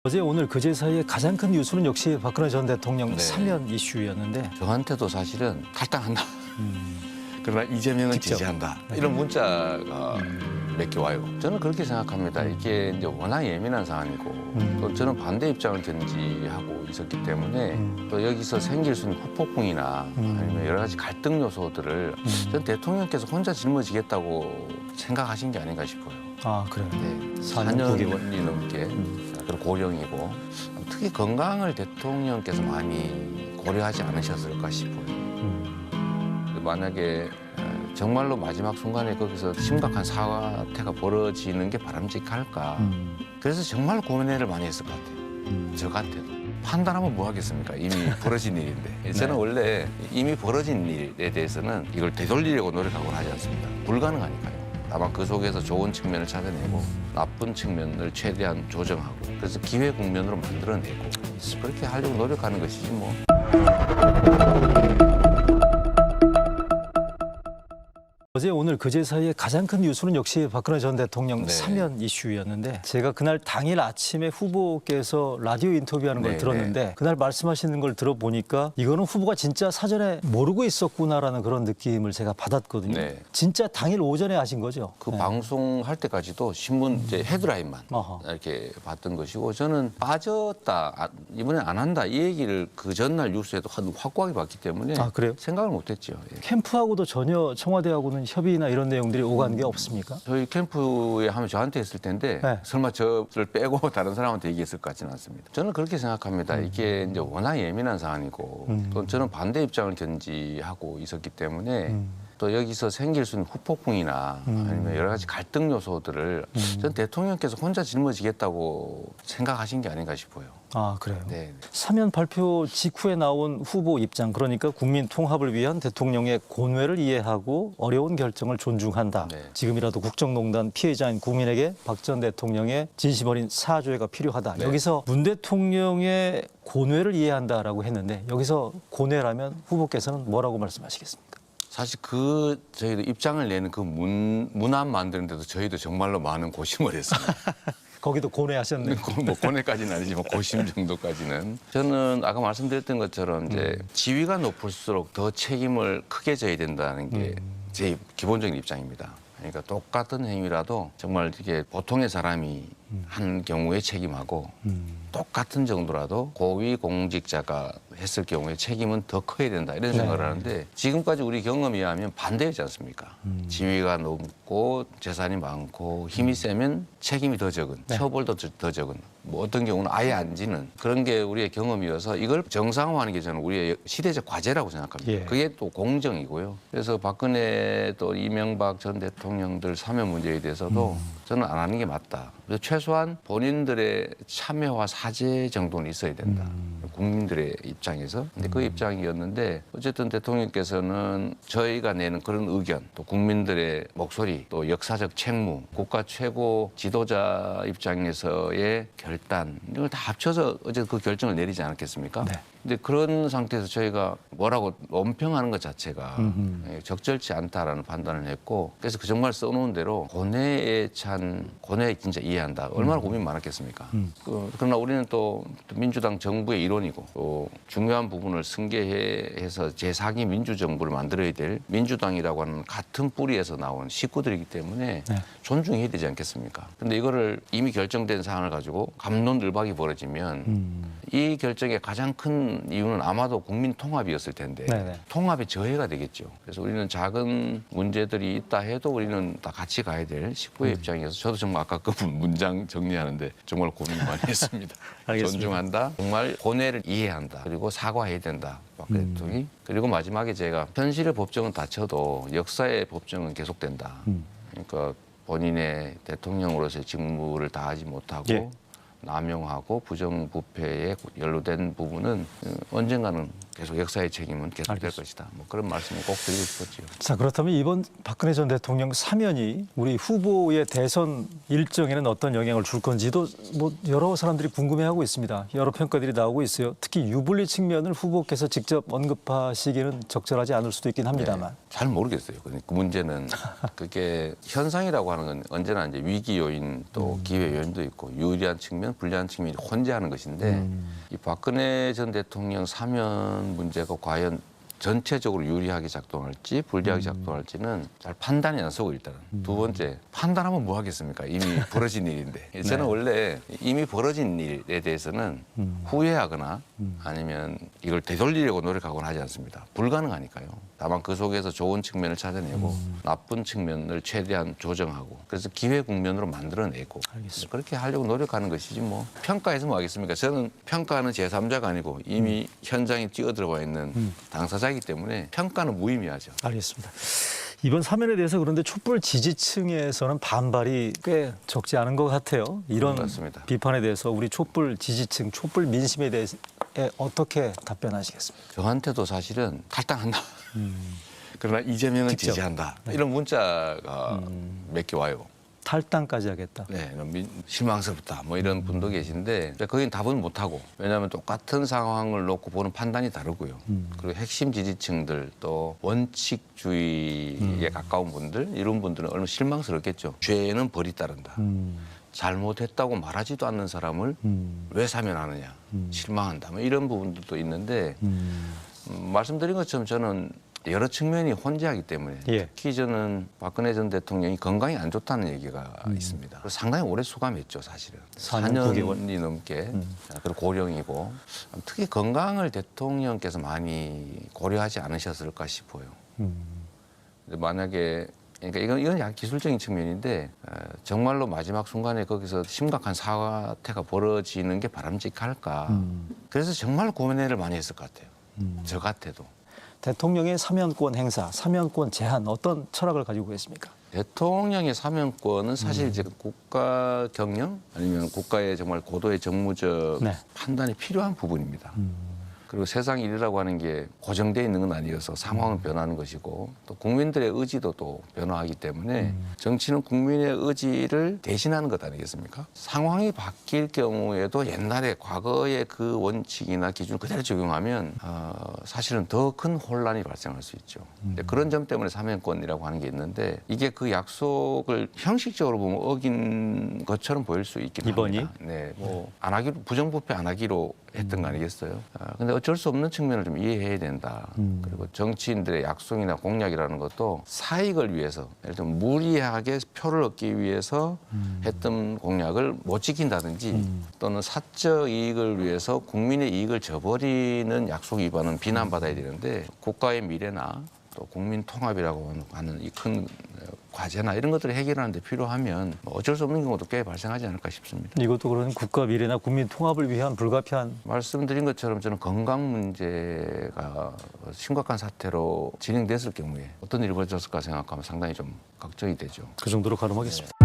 어제 오늘 그제 사이에 가장 큰 뉴스는 역시 박근혜 전 대통령 네. 사면 이슈였는데 저한테도 사실은 탈당한다. 그러나 이재명은 직접. 지지한다. 이런 문자가 몇 개 와요. 저는 그렇게 생각합니다. 이게 이제 워낙 예민한 사안이고 또 저는 반대 입장을 견지하고 있었기 때문에 또 여기서 생길 수 있는 후폭풍이나 아니면 여러 가지 갈등 요소들을 전 대통령께서 혼자 짊어지겠다고 생각하신 게 아닌가 싶어요. 아 그래요. 네, 4년 4년이 넘게 그리고 고령이고 특히 건강을 대통령께서 많이 고려하지 않으셨을까 싶어요. 만약에 정말로 마지막 순간에 거기서 심각한 사태가 벌어지는 게 바람직할까. 그래서 정말 고민을 많이 했을 것 같아요. 저 같아도. 판단하면 뭐 하겠습니까? 이미 벌어진 일인데. 저는 원래 이미 벌어진 일에 대해서는 이걸 되돌리려고 노력하고는 하지 않습니다. 불가능하니까요. 다만 그 속에서 좋은 측면을 찾아내고 나쁜 측면을 최대한 조정하고 그래서 기회 국면으로 만들어내고 그렇게 하려고 노력하는 것이지 뭐. 어제 오늘 그제 사이에 가장 큰 뉴스는 역시 박근혜 전 대통령 네. 사면 이슈였는데 제가 그날 당일 아침에 후보께서 라디오 인터뷰하는 걸 네, 들었는데 그날 말씀하시는 걸 들어보니까 이거는 후보가 진짜 사전에 모르고 있었구나라는 그런 느낌을 제가 받았거든요. 네. 진짜 당일 오전에 하신 거죠? 그 네. 방송할 때까지도 신문 이제 헤드라인만 어허. 이렇게 봤던 것이고 저는 빠졌다 이번에 안 한다 이 얘기를 그 전날 뉴스에도 확고하게 봤기 때문에 아, 그래요? 생각을 못했죠. 예. 캠프하고도 전혀 청와대하고는 협의나 이런 내용들이 오간 게 없습니까? 저희 캠프에 하면 저한테 했을 텐데 네. 설마 저를 빼고 다른 사람한테 얘기했을 것 같지는 않습니다. 저는 그렇게 생각합니다. 이게 이제 워낙 예민한 사안이고 또 저는 반대 입장을 견지하고 있었기 때문에 또 여기서 생길 수 있는 후폭풍이나 아니면 여러 가지 갈등 요소들을 전 대통령께서 혼자 짊어지겠다고 생각하신 게 아닌가 싶어요. 아 그래요. 네. 사면 발표 직후에 나온 후보 입장 그러니까 국민 통합을 위한 대통령의 본회를 이해하고 어려운 결정을 존중한다. 네. 지금이라도 국정농단 피해자인 국민에게 박 전 대통령의 진심 어린 사죄가 필요하다. 네. 여기서 문 대통령의 고뇌를 이해한다라고 했는데 여기서 고뇌라면 후보께서는 뭐라고 말씀하시겠습니까? 사실 저희도 입장을 내는 그 문안 만드는데도 저희도 정말로 많은 고심을 했습니다. 거기도 고뇌하셨네요. 뭐 고뇌까지는 아니지만 고심 정도까지는. 저는 아까 말씀드렸던 것처럼 이제 지위가 높을수록 더 책임을 크게 져야 된다는 게 제 기본적인 입장입니다. 그러니까 똑같은 행위라도 정말 이게 보통의 사람이 한 경우에 책임하고 똑같은 정도라도 고위 공직자가 했을 경우에 책임은 더 커야 된다 이런 생각을 하는데 지금까지 우리 경험에 의하면 반대였지 않습니까? 지위가 높고 재산이 많고 힘이 세면 책임이 더 적은 처벌도 더 적은 뭐 어떤 경우는 아예 안 지는 그런 게 우리의 경험이어서 이걸 정상화하는 게 저는 우리의 시대적 과제라고 생각합니다. 예. 그게 또 공정이고요. 그래서 박근혜 또 이명박 전 대통령들 사면 문제에 대해서도 저는 안 하는 게 맞다. 그래서 최소한 본인들의 참여와 사죄 정도는 있어야 된다. 국민들의 입장에서. 근데 그 입장이었는데 어쨌든 대통령께서는 저희가 내는 그런 의견, 또 국민들의 목소리, 또 역사적 책무, 국가 최고 지도자 입장에서의 결단 이걸 다 합쳐서 어쨌든 그 결정을 내리지 않았겠습니까? 네. 근데 그런 상태에서 저희가 뭐라고 논평하는 것 자체가 적절치 않다라는 판단을 했고 그래서 그 정말 써놓은 대로 고뇌에 진짜 이해한다. 얼마나 고민 많았겠습니까? 그러나 우리는 또 민주당 정부의 일원이고 또 중요한 부분을 승계해서 제4기 민주정부를 만들어야 될 민주당이라고 하는 같은 뿌리에서 나온 식구들이기 때문에 존중해야 되지 않겠습니까? 근데 이거를 이미 결정된 사안을 가지고 갑론을박이 벌어지면 이 결정의 가장 큰 이유는 아마도 국민 통합이었을 텐데 네네. 통합의 저해가 되겠죠. 그래서 우리는 작은 문제들이 있다 해도 우리는 다 같이 가야 될 식구의 입장에서 저도 정말 아까 그 문장 정리하는데 정말 고민 많이 했습니다. 알겠습니다. 존중한다. 정말 고뇌를 이해한다. 그리고 사과해야 된다. 박근혜 대통령이. 그리고 마지막에 제가 현실의 법정은 닫혀도 역사의 법정은 계속된다. 그러니까 본인의 대통령으로서의 직무를 다하지 못하고 예. 남용하고 부정부패에 연루된 부분은 언젠가는 계속 역사의 책임은 계속될 알겠습니다. 것이다. 뭐 그런 말씀을 꼭 드리고 싶었지요. 자, 그렇다면 이번 박근혜 전 대통령 사면이 우리 후보의 대선 일정에는 어떤 영향을 줄 건지도 뭐 여러 사람들이 궁금해하고 있습니다. 여러 평가들이 나오고 있어요. 특히 유불리 측면을 후보께서 직접 언급하시기는 적절하지 않을 수도 있긴 합니다만. 잘 모르겠어요. 그 문제는 그게 현상이라고 하는 건 언제나 이제 위기 요인 또 기회 요인도 있고 유리한 측면, 불리한 측면이 혼재하는 것인데 이 박근혜 전 대통령 사면 문제가 과연 전체적으로 유리하게 작동할지 불리하게 작동할지는 잘 판단이 안 서고 일단은 두 번째 판단하면 뭐 하겠습니까? 이미 벌어진 일인데 저는 원래 이미 벌어진 일에 대해서는 후회하거나 아니면 이걸 되돌리려고 노력하거나 하지 않습니다. 불가능하니까요. 다만 그 속에서 좋은 측면을 찾아내고 나쁜 측면을 최대한 조정하고 그래서 기회 국면으로 만들어내고 알겠습니다. 그렇게 하려고 노력하는 것이지 뭐 평가해서 뭐 하겠습니까? 저는 평가하는 제3자가 아니고 이미 현장에 뛰어들어와 있는 당사자이기 때문에 평가는 무의미하죠. 알겠습니다. 이번 사면에 대해서 그런데 촛불 지지층에서는 반발이 꽤 적지 않은 것 같아요. 이런 맞습니다. 비판에 대해서 우리 촛불 지지층, 촛불 민심에 대해서 어떻게 답변하시겠습니까? 저한테도 사실은 탈당한다. 그러나 이재명은 직접. 지지한다. 이런 문자가 몇 개 와요. 탈당까지 하겠다. 네, 실망스럽다. 뭐 이런 분도 계신데 거긴 답은 못하고 왜냐하면 똑같은 상황을 놓고 보는 판단이 다르고요. 그리고 핵심 지지층들 또 원칙주의에 가까운 분들 이런 분들은 얼마나 실망스럽겠죠. 죄는 벌이 따른다. 잘못했다고 말하지도 않는 사람을 왜 사면하느냐. 실망한다. 뭐 이런 부분들도 있는데 말씀드린 것처럼 저는 여러 측면이 혼재하기 때문에 예. 특히 저는 박근혜 전 대통령이 건강이 안 좋다는 얘기가 있습니다. 그래서 상당히 오래 수감했죠, 사실은. 4년 4년이 넘게. 그리고 고령이고 특히 건강을 대통령께서 많이 고려하지 않으셨을까 싶어요. 근데 만약에 그러니까 이건 약간 기술적인 측면인데 정말로 마지막 순간에 거기서 심각한 사태가 벌어지는 게 바람직할까. 그래서 정말 고민을 많이 했을 것 같아요. 저 같아도. 대통령의 사면권 행사, 사면권 제한 어떤 철학을 가지고 계십니까? 대통령의 사면권은 사실 이제 국가 경영 아니면 국가의 정말 고도의 정무적 네. 판단이 필요한 부분입니다. 그리고 세상 일이라고 하는 게 고정되어 있는 건 아니어서 상황은 변하는 것이고 또 국민들의 의지도 또 변화하기 때문에 정치는 국민의 의지를 대신하는 것 아니겠습니까? 상황이 바뀔 경우에도 옛날에 과거의 그 원칙이나 기준을 그대로 적용하면 사실은 더 큰 혼란이 발생할 수 있죠. 근데 그런 점 때문에 사면권이라고 하는 게 있는데 이게 그 약속을 형식적으로 보면 어긴 것처럼 보일 수 있긴 이번이? 합니다. 네, 뭐 안 하기로 부정부패 안 하기로 했던 거 아니겠어요? 근데 어쩔 수 없는 측면을 좀 이해해야 된다. 그리고 정치인들의 약속이나 공약이라는 것도 사익을 위해서 예를 들면 무리하게 표를 얻기 위해서 했던 공약을 못 지킨다든지 또는 사적 이익을 위해서 국민의 이익을 저버리는 약속 위반은 비난받아야 되는데 국가의 미래나 또 국민 통합이라고 하는 이 큰 과제나 이런 것들을 해결하는 데 필요하면 어쩔 수 없는 경우도 꽤 발생하지 않을까 싶습니다. 이것도 그런 국가 미래나 국민 통합을 위한 불가피한 말씀드린 것처럼 저는 건강 문제가 심각한 사태로 진행됐을 경우에 어떤 일이 벌어졌을까 생각하면 상당히 좀 걱정이 되죠. 그 정도로 가름하겠습니다.